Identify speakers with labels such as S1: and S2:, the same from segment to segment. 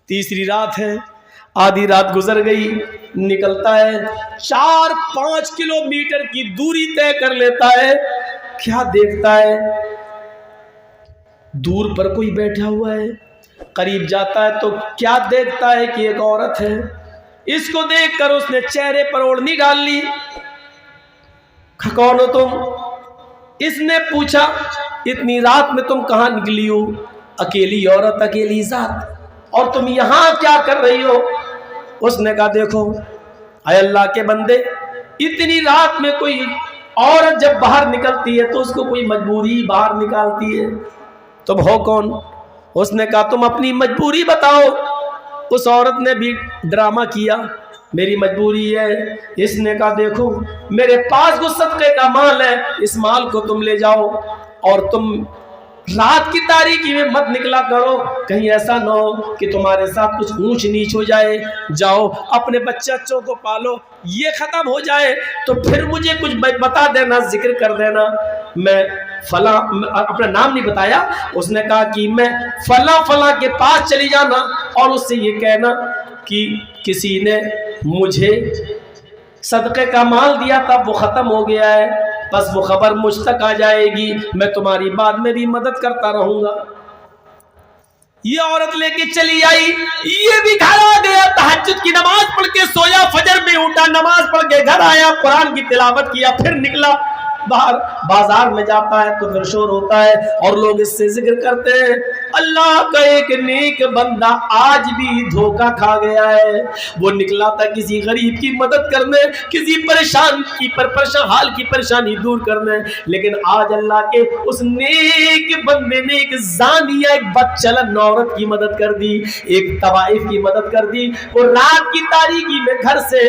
S1: تیسری رات ہے، آدھی رات گزر گئی، نکلتا ہے 4-5 کلومیٹر کی دوری طے کر لیتا ہے۔ کیا دیکھتا ہے؟ دور پر کوئی بیٹھا ہوا ہے۔ قریب جاتا ہے تو کیا دیکھتا ہے کہ ایک عورت ہے۔ اس کو دیکھ کر اس نے چہرے پر اوڑھنی ڈال لی۔ کون ہو تم؟ اس نے پوچھا اتنی رات میں تم کہاں نکلی ہو؟ اکیلی عورت، اکیلی ذات، اور تم یہاں کیا کر رہی ہو؟ اس نے کہا دیکھو اے اللہ کے بندے، اتنی رات میں کوئی عورت جب باہر نکلتی ہے تو اس کو کوئی مجبوری باہر نکالتی ہے، تم ہو کون؟ اس نے کہا تم اپنی مجبوری بتاؤ۔ اس عورت نے بھی ڈرامہ کیا، میری مجبوری ہے۔ اس نے کہا دیکھو میرے پاس وہ صدقے کا مال ہے، اس مال کو تم لے جاؤ، اور تم رات کی تاریکی میں مت نکلا کرو، کہیں ایسا نہ ہو کہ تمہارے ساتھ کچھ اونچ نیچ ہو جائے۔ جاؤ اپنے بچوں کو پالو، یہ ختم ہو جائے تو پھر مجھے کچھ بتا دینا، ذکر کر دینا۔ میں فلاں، اپنا نام نہیں بتایا، اس نے کہا کہ میں فلاں فلاں کے پاس چلی جانا اور اس سے یہ کہنا کہ کسی نے مجھے صدقے کا مال دیا تھا، وہ ختم ہو گیا ہے، بس وہ خبر مجھ تک آ جائے گی، میں تمہاری بعد میں بھی مدد کرتا رہوں گا۔ یہ عورت لے کے چلی آئی، یہ بھی گھر آ گیا، تہجد کی نماز پڑھ کے سویا، فجر میں اٹھا، نماز پڑھ کے گھر آیا، قرآن کی تلاوت کیا، پھر نکلا باہر، بازار میں جاتا ہے تو پھر شور ہوتا ہے اور لوگ اس سے ذکر کرتے ہیں اللہ کا ایک نیک بندہ آج بھی دھوکہ کھا گیا ہے، وہ نکلا تھا کسی غریب کی مدد کرنے، کسی پریشان کی حال کی پریشانی دور کرنے، لیکن آج اللہ کے اس نیک بندے نے ایک زانیہ، ایک بدچلن عورت کی مدد کر دی، ایک طوائف کی مدد کر دی۔ وہ رات کی تاریکی میں گھر سے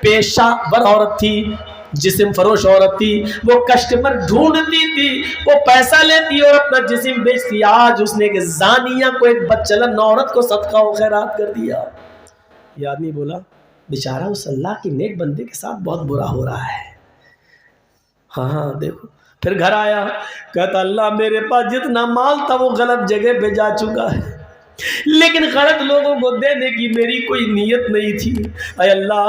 S1: پیشہ ور عورت تھی، جسم فروش عورت تھی، وہ کسٹمر ڈھونڈتی تھی، وہ پیسہ لیتی اور اپنا جسم بیچتی، آج اس نے ایک زانیہ کو، ایک بدچلن عورت کو صدقہ و خیرات کر دیا۔ یہ آدمی بولا بیچارہ اس اللہ کے نیک بندے کے ساتھ بہت برا ہو رہا ہے۔ ہاں دیکھو، پھر گھر آیا، کہتا اللہ میرے پاس جتنا مال تھا وہ غلط جگہ پہ جا چکا ہے، لیکن غلط لوگوں کو دینے کی میری کوئی نیت نہیں تھی، اے اللہ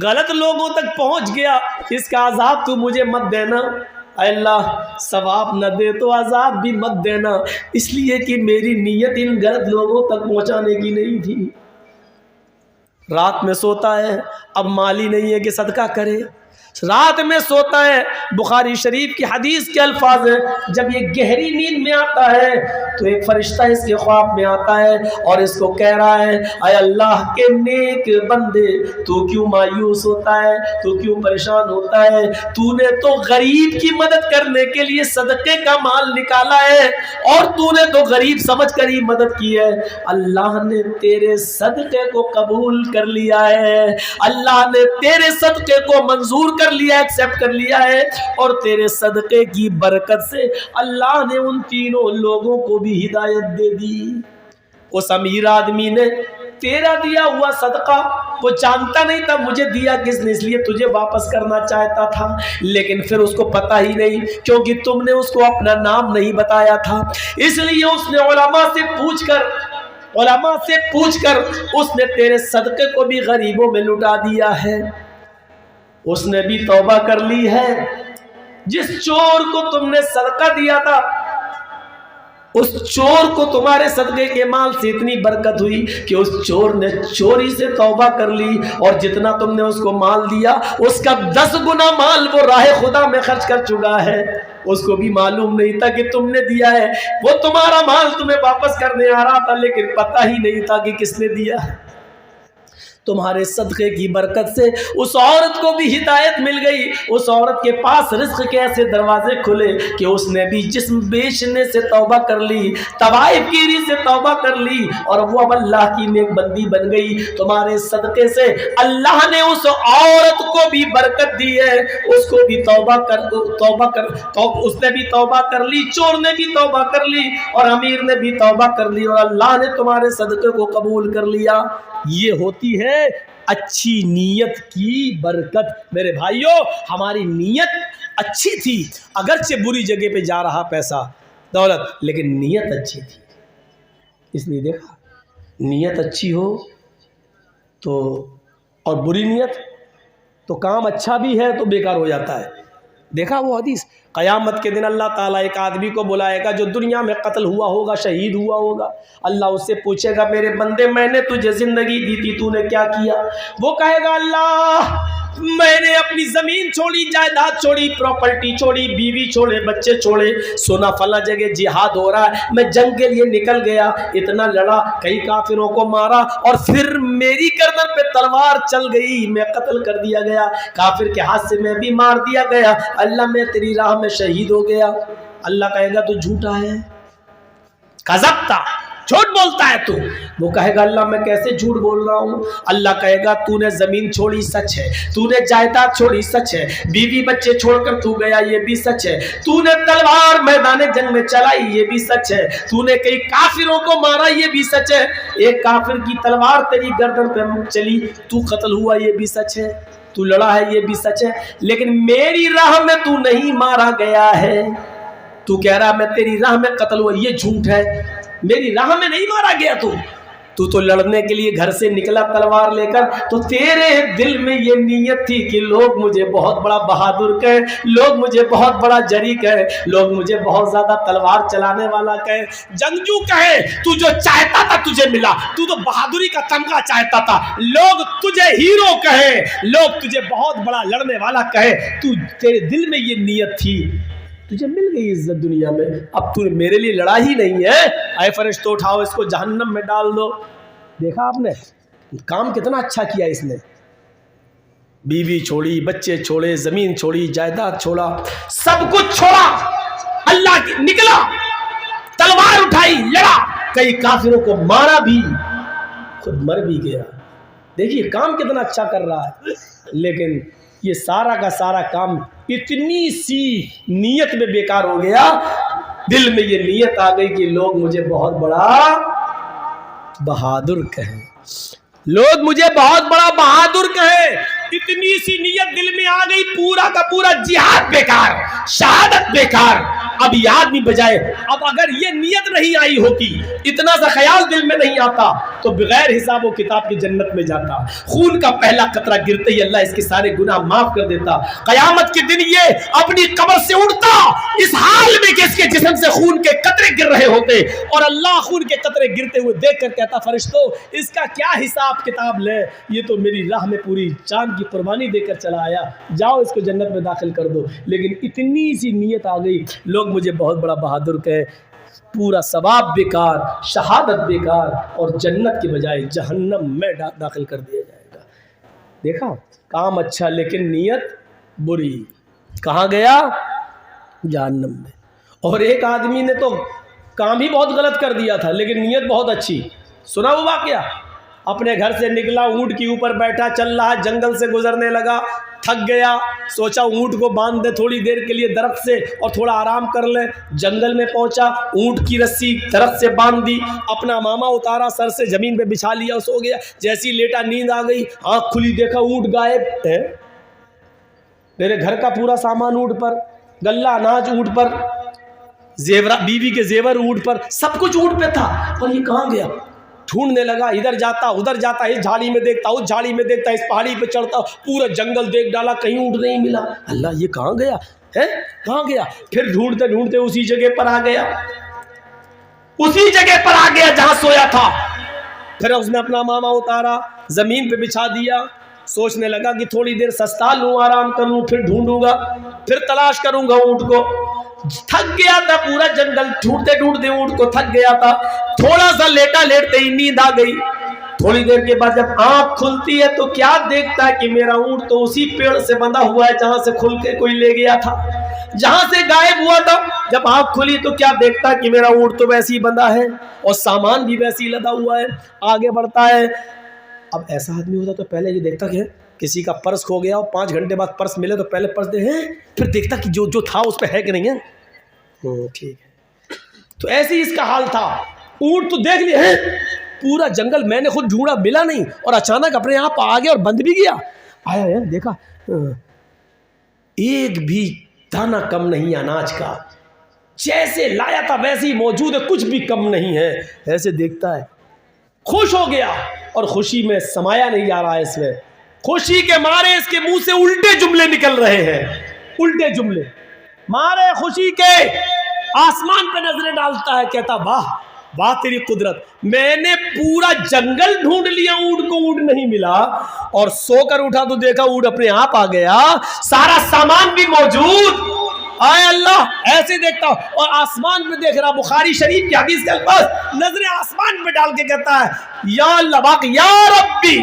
S1: غلط لوگوں تک پہنچ گیا، اس کا عذاب تو مجھے مت دینا، اے اللہ ثواب نہ دے تو عذاب بھی مت دینا، اس لیے کہ میری نیت ان غلط لوگوں تک پہنچانے کی نہیں تھی۔ رات میں سوتا ہے، اب مالی نہیں ہے کہ صدقہ کرے، رات میں سوتا ہے۔ بخاری شریف کی حدیث کے الفاظ ہیں، جب یہ گہری نیند میں آتا ہے تو ایک فرشتہ اس کے خواب میں آتا ہے اور اس کو کہہ رہا ہے اے اللہ کے نیک بندے، تو کیوں مایوس ہوتا ہے، تو کیوں پریشان ہوتا ہے، تو نے تو غریب کی مدد کرنے کے لیے صدقے کا مال نکالا ہے اور تو نے تو غریب سمجھ کر ہی مدد کی ہے، اللہ نے تیرے صدقے کو قبول کر لیا ہے، اللہ نے تیرے صدقے کو منظور کر لیا، ایکسپٹ کر لیا ہے، اور تیرے صدقے کی برکت سے اللہ نے ان تینوں لوگوں کو بھی ہدایت دے دی۔ اس امیر آدمی نے تیرا دیا ہوا صدقہ وہ جانتا نہیں تھا مجھے دیا کس نے، اس لیے تجھے واپس کرنا چاہتا تھا، لیکن پھر اس کو پتہ ہی نہیں کیونکہ تم نے اس کو اپنا نام نہیں بتایا تھا، اس لیے اس نے علماء سے پوچھ کر اس نے تیرے صدقے کو بھی غریبوں میں لٹا دیا ہے۔ اس نے بھی توبہ کر لی ہے۔ جس چور کو تم نے صدقہ دیا تھا، اس چور کو تمہارے صدقے کے مال سے اتنی برکت ہوئی کہ اس چور نے چوری سے توبہ کر لی، اور جتنا تم نے اس کو مال دیا اس کا 10 گنا مال وہ راہ خدا میں خرچ کر چکا ہے۔ اس کو بھی معلوم نہیں تھا کہ تم نے دیا ہے، وہ تمہارا مال تمہیں واپس کرنے آ رہا تھا لیکن پتہ ہی نہیں تھا کہ کس نے دیا ہے۔ تمہارے صدقے کی برکت سے اس عورت کو بھی ہدایت مل گئی، اس عورت کے پاس رزق کے ایسے دروازے کھلے کہ اس نے بھی جسم بیچنے سے توبہ کر لی، طوائف گیری سے توبہ کر لی، اور وہ اب اللہ کی نیک بندی بن گئی۔ تمہارے صدقے سے اللہ نے اس عورت کو بھی برکت دی ہے، اس کو بھی اس نے بھی توبہ کر لی، چور نے بھی توبہ کر لی، اور امیر نے بھی توبہ کر لی، اور اللہ نے تمہارے صدقے کو قبول کر لیا۔ یہ ہوتی ہے اچھی نیت کی برکت۔ میرے بھائیوں، ہماری نیت اچھی تھی، اگرچہ بری جگہ پہ جا رہا پیسہ دولت، لیکن نیت اچھی تھی، اس لیے دیکھا نیت اچھی ہو تو اور بری نیت تو کام اچھا بھی ہے تو بیکار ہو جاتا ہے. دیکھا وہ حدیث, قیامت کے دن اللہ تعالیٰ ایک آدمی کو بلائے گا جو دنیا میں قتل ہوا ہوگا, شہید ہوا ہوگا. اللہ اس سے پوچھے گا میرے بندے میں نے تجھے زندگی دی تھی, تو نے کیا کیا؟ وہ کہے گا اللہ میں نے اپنی زمین چھوڑی, جائیداد چھوڑی, پراپرٹی چھوڑی, بیوی چھوڑے, بچے چھوڑے, سونا فلاں جگہ جہاد ہو رہا ہے, میں جنگ کے لیے نکل گیا, اتنا لڑا, کئی کافروں کو مارا اور پھر میری گردن پہ تلوار چل گئی, میں قتل کر دیا گیا, کافر کے ہاتھ سے میں بھی مار دیا گیا, اللہ میں تیری راہ میں شہید ہو گیا. اللہ کہے گا تو جھوٹا ہے, کذبتا, جھوٹ بولتا ہے تو. وہ کہے گا اللہ میں کیسے جھوٹ بول رہا ہوں؟ اللہ کہے گا تو نے زمین چھوڑی سچ ہے, تو نے جائیداد چھوڑی سچ ہے, بیوی بچے چھوڑ کر تو گیا یہ بھی سچ ہے, تو نے تلوار میدان جنگ میں چلائی یہ بھی سچ ہے, تو نے کئی کافروں کو مارا یہ بھی سچ ہے, ایک کافر کی تلوار تیری گردن پہ چلی تو قتل ہوا یہ بھی سچ ہے, تو لڑا ہے یہ بھی سچ ہے, لیکن میری راہ میں تو نہیں مارا گیا ہے. تو کہہ رہا میں تیری راہ میں قتل ہوا, یہ جھوٹ ہے, میری راہ میں نہیں مارا گیا. تو لڑنے کے لیے گھر سے نکلا تلوار لے کر, تو تیرے دل میں یہ نیت تھی کہ لوگ مجھے بہت بڑا بہادر کہیں, لوگ مجھے بہت بڑا جری کہیں, لوگ مجھے بہت زیادہ تلوار چلانے والا کہیں, جنگجو کہیں, تو جو چاہتا تھا تجھے ملا, تو بہادری کا تمغہ چاہتا تھا, لوگ تجھے ہیرو کہیں, لوگ تجھے بہت بڑا لڑنے والا کہیں, تو تیرے دل میں یہ نیت تھی, تجھے مل گئی عزت دنیا میں, اب تو میرے لیے لڑا ہی نہیں ہے, اے فرشتوں اٹھاؤ اس کو جہنم میں ڈال دو. دیکھا آپ نے کام کتنا اچھا کیا اس نے, بیوی چھوڑی, بچے چھوڑے, زمین چھوڑی, جائیداد چھوڑا, سب کچھ چھوڑا, اللہ کی نکلا, تلوار اٹھائی, لڑا, کئی کافروں کو مارا بھی, خود مر بھی گیا. دیکھیے کام کتنا اچھا کر رہا ہے, لیکن یہ سارا کا سارا کام اتنی سی نیت میں بیکار ہو گیا, دل میں یہ نیت آ گئی کہ لوگ مجھے بہت بڑا بہادر کہیں, لوگ مجھے بہت بڑا بہادر کہیں, اتنی سی نیت دل میں آ گئی, پورا کا پورا جہاد بیکار, شہادت بیکار. اب یہ آدمی بجائے, اب اگر یہ نیت نہیں آئی ہوتی, اتنا سا خیال دل میں نہیں آتا, تو بغیر حساب و کتاب کی جنت میں جاتا, خون کا پہلا قطرہ گرتے ہی اللہ اس کے سارے گناہ معاف کر دیتا. قیامت کے دن یہ اپنی قبر سے اٹھتا اس حال میں کہ اس کے جسم سے خون کے قطرے گر رہے ہوتے, اور اللہ خون کے قطرے گرتے ہوئے دیکھ کر کہتا فرشتوں اس کا کیا حساب کتاب لے, یہ تو میری راہ میں پوری جان کی قربانی دے کر چلا آیا, جاؤ اس کو جنت میں داخل کر دو. لیکن اتنی سی نیت آ گئی, لوگ مجھے بہت بڑا بہادر کہے, پورا ثواب بیکار, شہادت بیکار, اور جنت کے بجائے جہنم میں داخل کر دیا جائے گا. دیکھا کام اچھا لیکن نیت بری, کہاں گیا؟ جہنم میں. اور ایک آدمی نے تو کام ہی بہت غلط کر دیا تھا لیکن نیت بہت اچھی. سنا وہ واقعہ؟ اپنے گھر سے نکلا, اونٹ کے اوپر بیٹھا, چل رہا, جنگل سے گزرنے لگا, تھک گیا, سوچا اونٹ کو باندھ دے تھوڑی دیر کے لیے درخت سے اور تھوڑا آرام کر لے. جنگل میں پہنچا, اونٹ کی رسی درخت سے باندھ دی, اپنا ماما اتارا, سر سے زمین پہ بچھا لیا, سو گیا. جیسی لیٹا نیند آ گئی, آنکھ کھلی, دیکھا اونٹ غائب ہے. میرے گھر کا پورا سامان اونٹ پر, غلہ اناج اونٹ پر, بیوی کے زیور اونٹ پر, سب کچھ اونٹ پہ تھا, اور یہ کہاں گیا؟ ڈھونڈنے لگا, ادھر جاتا ادھر جاتا, اس جھاڑی میں دیکھتا اس جھاڑی میں دیکھتا, اس پہاڑی پہ چڑھتا, پورا جنگل دیکھ ڈالا, کہیں اونٹ نہیں ملا. اللہ یہ کہاں گیا ہے, کہاں گیا؟ پھر ڈھونڈتے ڈھونڈتے اسی جگہ پر آ گیا, اسی جگہ پر آ گیا جہاں سویا تھا. پھر اس نے اپنا ماما اتارا, زمین پہ بچھا دیا, سوچنے لگا کہ تھوڑی دیر سستا لوں, آرام کروں, پھر ڈھونڈوں گا, پھر تلاش کروں گا اونٹ کو. تھک گیا تھا, پورا جنگل ڈھونڈتے ڈھونڈتے اونٹ کو تھک گیا تھا, تھوڑا سا لیٹا لیٹتے ہی نیند آ گئی. تھوڑی دیر کے بعد جب آنکھ کھلتی ہے تو کیا دیکھتا ہے کہ میرا اونٹ تو اسی پیڑ سے بندھا ہوا ہے جہاں سے کھل کے کوئی لے گیا تھا, جہاں سے غائب ہوا تھا. جب آنکھ کھلی تو کیا دیکھتا ہے کہ میرا اونٹ تو ویسے ہی بندھا ہے اور سامان بھی ویسے ہی لدا ہوا ہے. آگے بڑھتا ہے. اب ایسا آدمی ہوتا تو پہلے یہ دیکھتا کہ کسی کا پرس کھو گیا اور 5 گھنٹے بعد پرس ملے تو پہلے پرس دے ہیں, پھر دیکھتا کہ جو تھا اس پہ ہے کہ نہیں ہے. ٹھیک ہے, تو ایسے ہی اس کا حال تھا. اونٹ تو دیکھ لیے ہیں, پورا جنگل میں نے خود ڈھونڈا, ملا نہیں, اور اچانک اپنے آپ آ گیا اور بند بھی گیا. آیا ہے, دیکھا ایک بھی دانہ کم نہیں اناج کا, جیسے لایا تھا ویسے ہی موجود ہے, کچھ بھی کم نہیں ہے. ایسے دیکھتا ہے, خوش ہو گیا اور خوشی میں سمایا نہیں جا رہا ہے اس میں. خوشی کے مارے اس کے منہ سے الٹے جملے نکل رہے ہیں, الٹے جملے مارے خوشی کے. آسمان پہ نظریں ڈالتا ہے, کہتا واہ واہ تیری قدرت, میں نے پورا جنگل ڈھونڈ لیا, اونٹ کو اونٹ نہیں ملا, اور سو کر اٹھا تو دیکھا اونٹ اپنے آپ آ گیا, سارا سامان بھی موجود. آئے اللہ ایسے دیکھتا ہوں, اور آسمان پہ دیکھ رہا. بخاری شریف کی حدیث کے الفاظ, نظریں آسمان پہ ڈال کے کہتا ہے یا اللہ باقی یا ربی.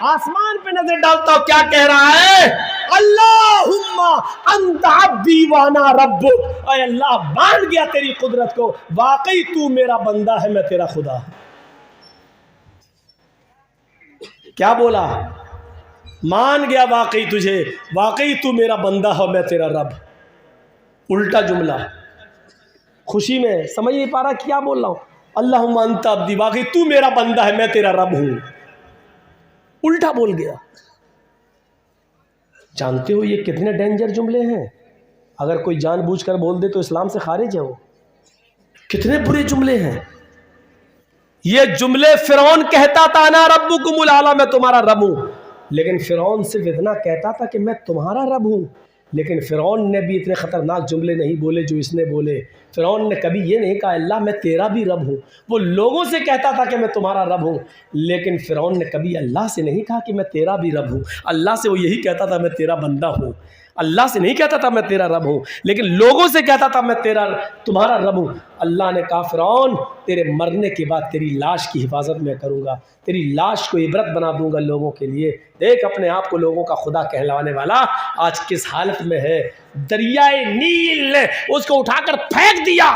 S1: آسمان پہ نظر ڈالتا ہوں, کیا کہہ رہا ہے؟ اللہم انت عبدی وانا ربک. اے اللہ مان گیا تیری قدرت کو, واقعی تو میرا بندہ ہے, میں تیرا خدا. کیا بولا؟ مان گیا واقعی تجھے, واقعی تو میرا بندہ ہے, میں تیرا رب. الٹا جملہ خوشی میں سمجھ نہیں پا رہا کیا بول رہا ہوں. اللہم انت عبدی, واقعی تو میرا بندہ ہے, میں تیرا رب ہوں. الٹا بول گیا. جانتے ہو یہ کتنے ڈینجر جملے ہیں؟ اگر کوئی جان بوجھ کر بول دے تو اسلام سے خارج ہے وہ. کتنے برے جملے ہیں یہ جملے. فرعون کہتا تھا انا ربکم الاعلی, میں تمہارا رب ہوں, لیکن فرعون صرف اتنا کہتا تھا کہ میں تمہارا رب ہوں. لیکن فرعون نے بھی اتنے خطرناک جملے نہیں بولے جو اس نے بولے. فرعون نے کبھی یہ نہیں کہا اللہ میں تیرا بھی رب ہوں. وہ لوگوں سے کہتا تھا کہ میں تمہارا رب ہوں, لیکن فرعون نے کبھی اللہ سے نہیں کہا کہ میں تیرا بھی رب ہوں. اللہ سے وہ یہی کہتا تھا میں تیرا بندہ ہوں. اللہ سے نہیں کہتا تھا میں تیرا رب ہوں, لیکن لوگوں سے کہتا تھا میں تمہارا رب ہوں. اللہ نے کہا فرعون تیرے مرنے کے بعد تیری لاش کی حفاظت میں کروں گا, تیری لاش کو عبرت بنا دوں گا لوگوں کے لیے. دیکھ اپنے آپ کو لوگوں کا خدا کہلانے والا آج کس حالت میں ہے. دریائے نیل نے اس کو اٹھا کر پھینک دیا.